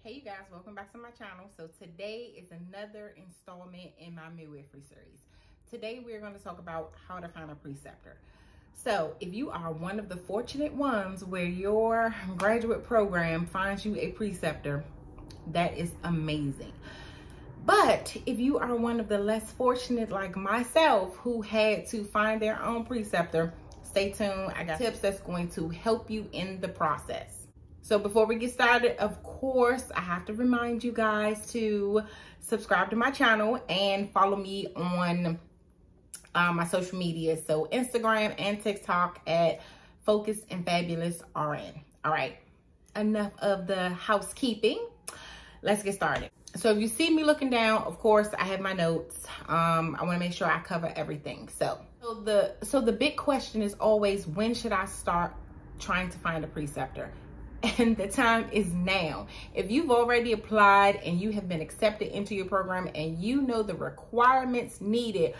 Hey you guys, welcome back to my channel. So today is another installment in my midwifery series. Today we're going to talk about how to find a preceptor. So if you are one of the fortunate ones where your graduate program finds you a preceptor, that is amazing. But if you are one of the less fortunate like myself who had to find their own preceptor, stay tuned. I got tips that's going to help you in the process. So before we get started, of course, I have to remind you guys to subscribe to my channel and follow me on my social media. So Instagram and TikTok at Focus and Fabulous RN. All right, enough of the housekeeping. Let's get started. So if you see me looking down, of course, I have my notes. I want to make sure I cover everything. So the big question is always, when should I start trying to find a preceptor? And the time is now. If you've already applied and you have been accepted into your program and you know the requirements needed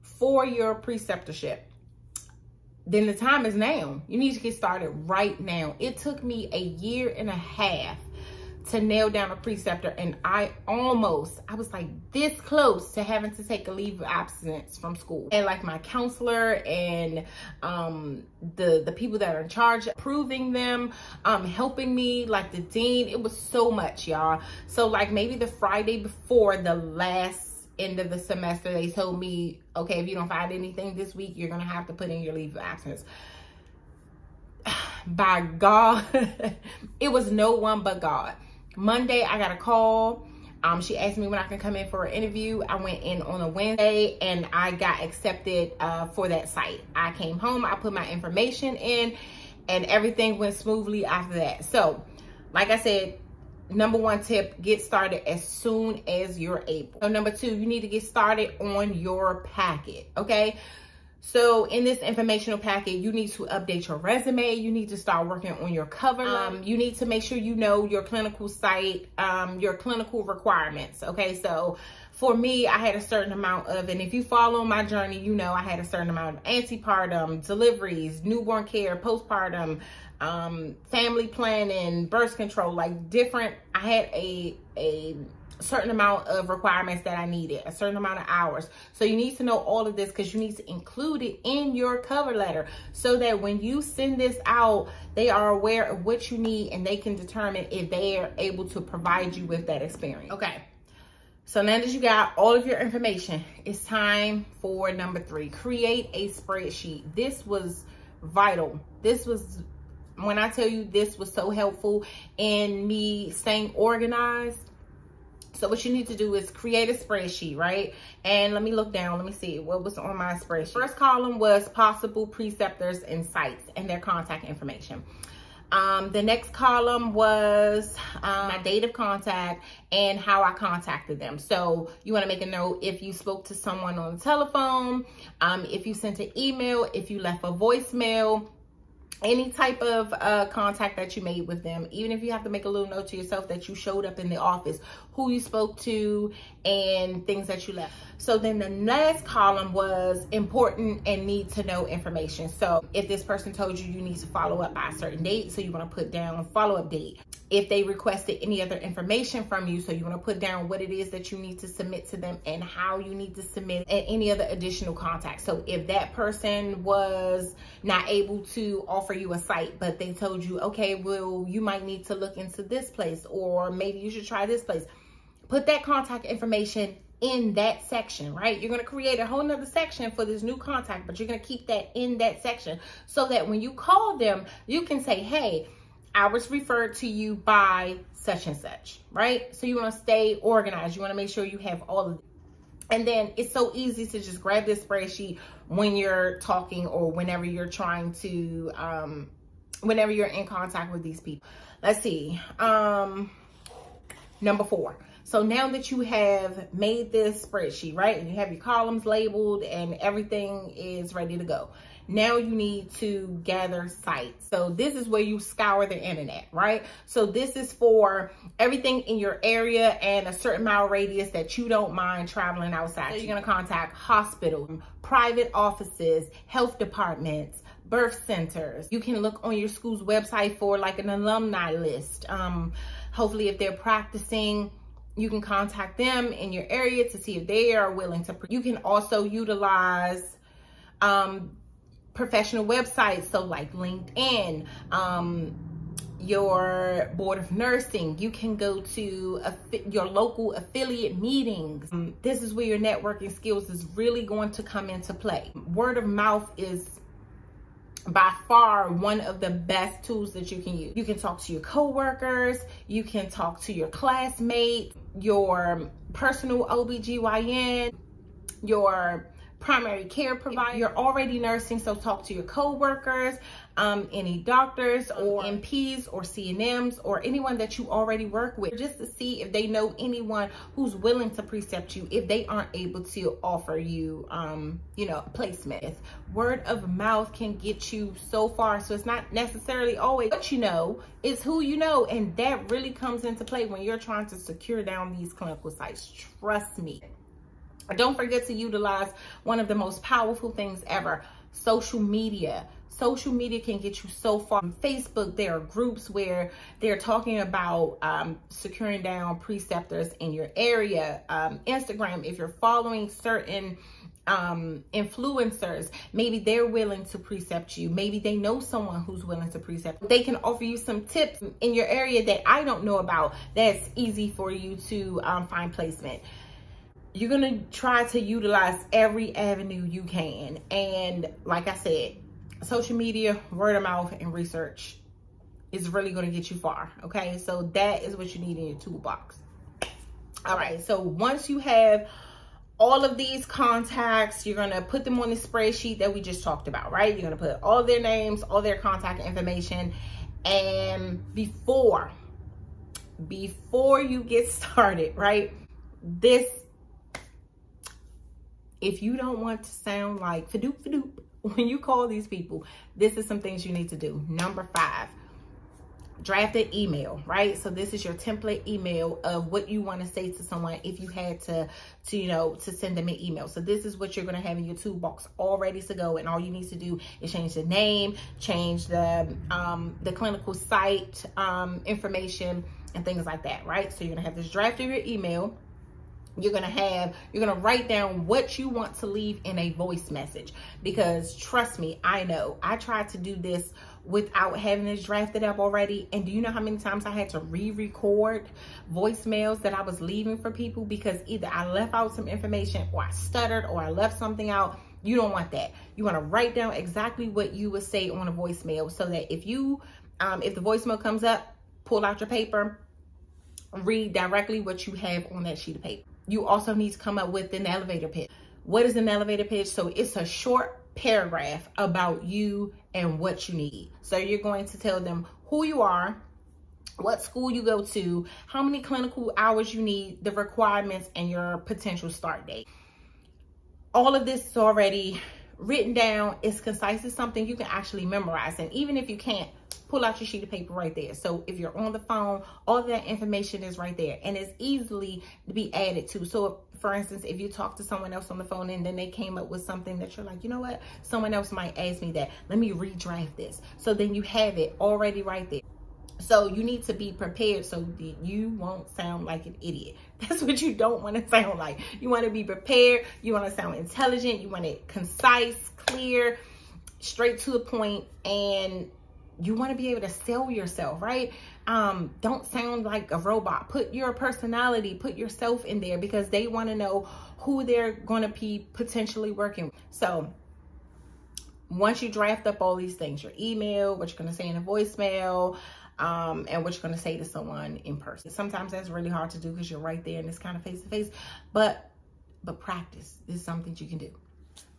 for your preceptorship, then the time is now. You need to get started right now. It took me a year and a half to nail down a preceptor, and I was like this close to having to take a leave of absence from school. And like my counselor and the people that are in charge approving them, helping me, like the dean, it was so much, y'all. So like maybe the Friday before the last end of the semester, they told me, okay, if you don't find anything this week, you're gonna have to put in your leave of absence. By God, it was no one but God. Monday, I got a call. She asked me when I can come in for an interview. I went in on a Wednesday and I got accepted for that site. I came home, I put my information in, and everything went smoothly after that. So, like I said, number one tip, get started as soon as you're able. So number two, you need to get started on your packet, okay? So in this informational packet, you need to update your resume. You need to start working on your cover. You need to make sure you know your clinical site, your clinical requirements. Okay, so for me, I had a certain amount of, and if you follow my journey, you know I had a certain amount of antepartum, deliveries, newborn care, postpartum, family planning, birth control, like different. I had a certain amount of requirements that I needed, a certain amount of hours. So you need to know all of this because you need to include it in your cover letter so that when you send this out, they are aware of what you need and they can determine if they are able to provide you with that experience. Okay, so now that you got all of your information, it's time for number three. Create a spreadsheet. This was vital. This was, when I tell you, this was so helpful in me staying organized. So what you need to do is create a spreadsheet, right? And let me look down. Let me see what was on my spreadsheet. First column was possible preceptors and sites and their contact information. The next column was my date of contact and how I contacted them. So you want to make a note if you spoke to someone on the telephone, if you sent an email, if you left a voicemail, any type of contact that you made with them, even if you have to make a little note to yourself that you showed up in the office, who you spoke to, and things that you left. So then the last column was important and need to know information. So if this person told you you need to follow up by a certain date, so you want to put down follow-up date. If they requested any other information from you, so you want to put down what it is that you need to submit to them and how you need to submit, and any other additional contacts. So if that person was not able to offer you a site, but they told you, okay, well, you might need to look into this place, or maybe you should try this place. Put that contact information in that section, right? You're going to create a whole nother section for this new contact, but you're going to keep that in that section so that when you call them, you can say, hey, I was referred to you by such and such, right? So you want to stay organized. You want to make sure you have all of it. And then it's so easy to just grab this spreadsheet when you're talking or whenever you're trying to, whenever you're in contact with these people. Let's see. Number four. So now that you have made this spreadsheet, right, and you have your columns labeled and everything is ready to go, now you need to gather sites. So this is where you scour the internet, right? So this is for everything in your area and a certain mile radius that you don't mind traveling outside. So you're gonna contact hospitals, private offices, health departments, birth centers. You can look on your school's website for like an alumni list. Hopefully, if they're practicing, you can contact them in your area to see if they are willing to. You can also utilize professional websites, so like LinkedIn, your board of nursing. You can go to your local affiliate meetings. This is where your networking skills is really going to come into play. Word of mouth is by far one of the best tools that you can use. You can talk to your coworkers, you can talk to your classmates, your personal OBGYN, your primary care provider. You're already nursing, so talk to your co-workers, any doctors or NPs or CNMs or anyone that you already work with, just to see if they know anyone who's willing to precept you if they aren't able to offer you, you know, placement. Word of mouth can get you so far, so it's not necessarily always what you know, it's who you know, and that really comes into play when you're trying to secure down these clinical sites. Trust me. Don't forget to utilize one of the most powerful things ever, social media. Social media can get you so far. On Facebook, there are groups where they're talking about securing down preceptors in your area. Instagram, if you're following certain influencers, maybe they're willing to precept you. Maybe they know someone who's willing to precept. They can offer you some tips in your area that I don't know about that's easy for you to find placement. You're gonna try to utilize every avenue you can. And like I said, social media, word of mouth, and research is really gonna get you far, okay? So that is what you need in your toolbox. All right, so once you have all of these contacts, you're gonna put them on the spreadsheet that we just talked about, right? You're gonna put all their names, all their contact information, and before you get started, right? If you don't want to sound like fadoop when you call these people, this is some things you need to do. Number 5, draft an email, right? So this is your template email of what you want to say to someone if you had to send them an email. So this is what you're going to have in your toolbox all ready to go. And all you need to do is change the name, change the clinical site information and things like that, right? So you're going to have this draft of your email. You're gonna write down what you want to leave in a voice message, because trust me, I know I tried to do this without having this drafted up already. And do you know how many times I had to re-record voicemails that I was leaving for people because either I left out some information or I stuttered or I left something out? You don't want that. You want to write down exactly what you would say on a voicemail, so that if the voicemail comes up, pull out your paper, read directly what you have on that sheet of paper. You also need to come up with an elevator pitch. What is an elevator pitch? So it's a short paragraph about you and what you need. So you're going to tell them who you are, what school you go to, how many clinical hours you need, the requirements, and your potential start date. All of this is already written down. It's concise. It's something you can actually memorize. And even if you can't, pull out your sheet of paper right there. So if you're on the phone, all of that information is right there, and it's easily to be added to. So for instance, if you talk to someone else on the phone and then they came up with something that you're like, you know what, someone else might ask me that, let me redraft this. So then you have it already right there. So you need to be prepared so that you won't sound like an idiot. That's what you don't want to sound like. You want to be prepared. You want to sound intelligent. You want it concise, clear, straight to the point, and you want to be able to sell yourself, right? Don't sound like a robot. Put your personality, put yourself in there, because they want to know who they're going to be potentially working with. So once you draft up all these things, your email, what you're going to say in a voicemail, and what you're going to say to someone in person. Sometimes that's really hard to do because you're right there and it's kind of face to face, but practice is something you can do.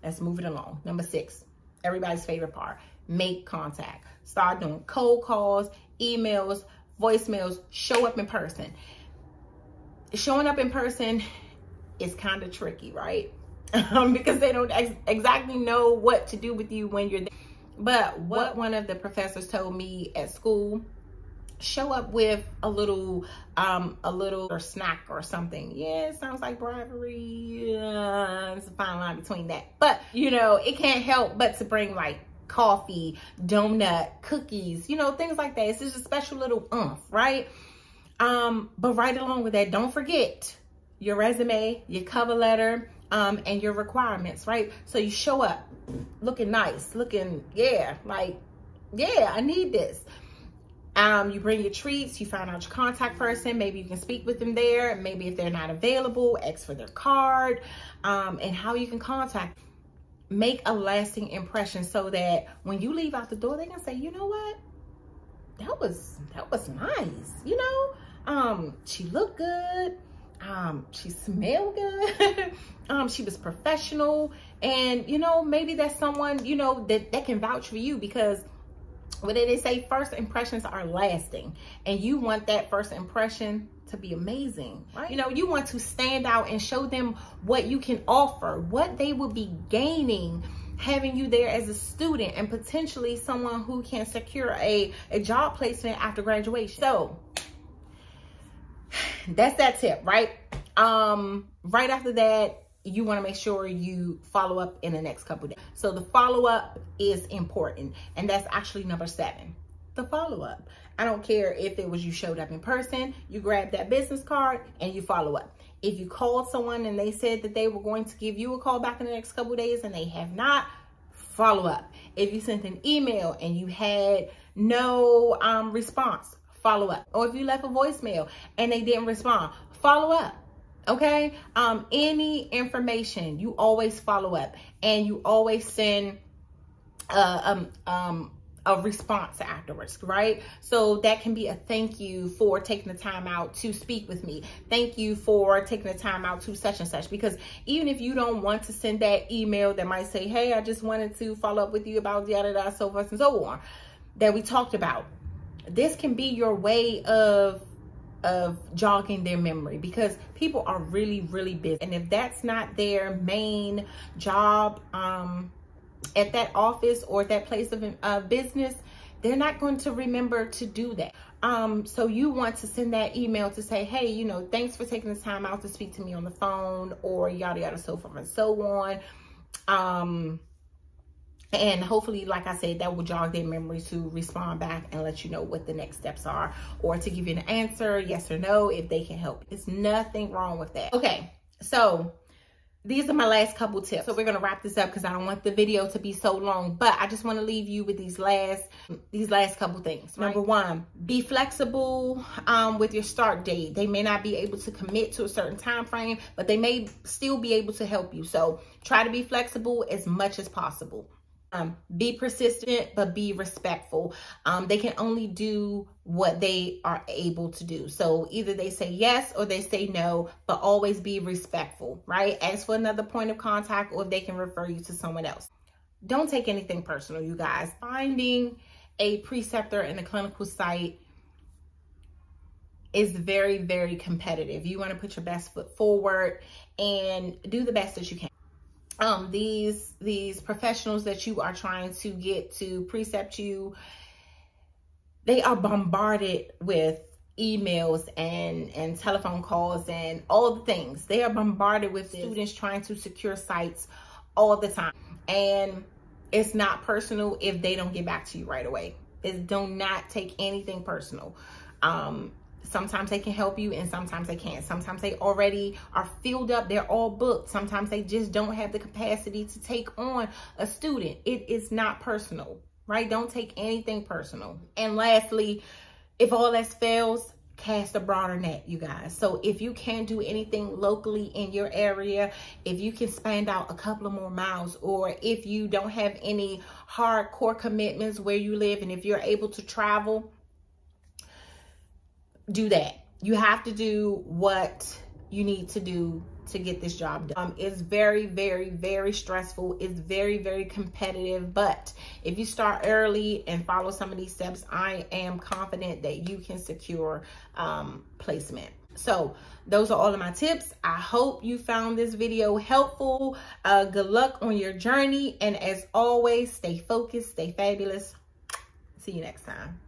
Let's move it along. Number 6, everybody's favorite part, make contact. Start doing cold calls, emails, voicemails. Show up in person. Showing up in person is kind of tricky, right? Because they don't exactly know what to do with you when you're there. But what one of the professors told me at school, show up with a little snack or something. Yeah, it sounds like bribery. It's a fine line between that. But, it can't help but to bring like coffee, donut, cookies, things like that. It's just a special little right? But right along with that, don't forget your resume, your cover letter, and your requirements, right? So you show up looking nice, looking, yeah, like, yeah, I need this. You bring your treats, you find out your contact person, maybe you can speak with them there. Maybe if they're not available, ask for their card, and how you can contact. Make a lasting impression so that when you leave out the door, they can say, you know what? That was nice, you know? She looked good. She smelled good. She was professional. And, you know, maybe that's someone, you know, that can vouch for you, because what they say, first impressions are lasting, and you want that first impression to be amazing, right? You know, you want to stand out and show them what you can offer, what they will be gaining having you there as a student, and potentially someone who can secure a job placement after graduation. So that's that tip, right? Right after that, you want to make sure you follow up in the next couple of days. So the follow-up is important, and that's actually number 7, the follow-up. I don't care if it was you showed up in person, you grabbed that business card and you follow up. If you called someone and they said that they were going to give you a call back in the next couple of days and they have not, follow up. If you sent an email and you had no response, follow up. Or if you left a voicemail and they didn't respond, follow up. Okay? Any information, you always follow up, and you always send a response afterwards, right? So that can be a thank you for taking the time out to speak with me. Thank you for taking the time out to such and such. Because even if you don't want to send that email that might say, hey, I just wanted to follow up with you about yada yada, so forth and so on, that we talked about, this can be your way of jogging their memory, because people are really, really busy. And if that's not their main job at that office or at that place of business, they're not going to remember to do that. So you want to send that email to say, hey, you know, thanks for taking the time out to speak to me on the phone, or yada yada, so forth and so on. And hopefully, like I said, that will jog their memory to respond back and let you know what the next steps are, or to give you an answer, yes or no, if they can help. There's nothing wrong with that. Okay, so these are my last couple tips. So we're gonna wrap this up because I don't want the video to be so long, but I just want to leave you with these last couple things. Right? Number 1, be flexible with your start date. They may not be able to commit to a certain time frame, but they may still be able to help you. So try to be flexible as much as possible. Be persistent, but be respectful. They can only do what they are able to do. So either they say yes or they say no, but always be respectful, right? Ask for another point of contact, or if they can refer you to someone else. Don't take anything personal, you guys. Finding a preceptor in a clinical site is very, very competitive. You want to put your best foot forward and do the best that you can. These professionals that you are trying to get to precept you, they are bombarded with emails and telephone calls and all the things. They are bombarded with students trying to secure sites all the time. And it's not personal if they don't get back to you right away. Do not take anything personal. Sometimes they can help you and sometimes they can't. Sometimes they already are filled up. They're all booked. Sometimes they just don't have the capacity to take on a student. It is not personal, right? Don't take anything personal. And lastly, if all else fails, cast a broader net, you guys. So if you can't do anything locally in your area, if you can span out a couple of more miles, or if you don't have any hardcore commitments where you live, and if you're able to travel, do that. You have to do what you need to do to get this job done. It's very, very, very stressful. It's very, very competitive. But if you start early and follow some of these steps, I am confident that you can secure placement. So those are all of my tips. I hope you found this video helpful. Good luck on your journey. And as always, stay focused, stay fabulous. See you next time.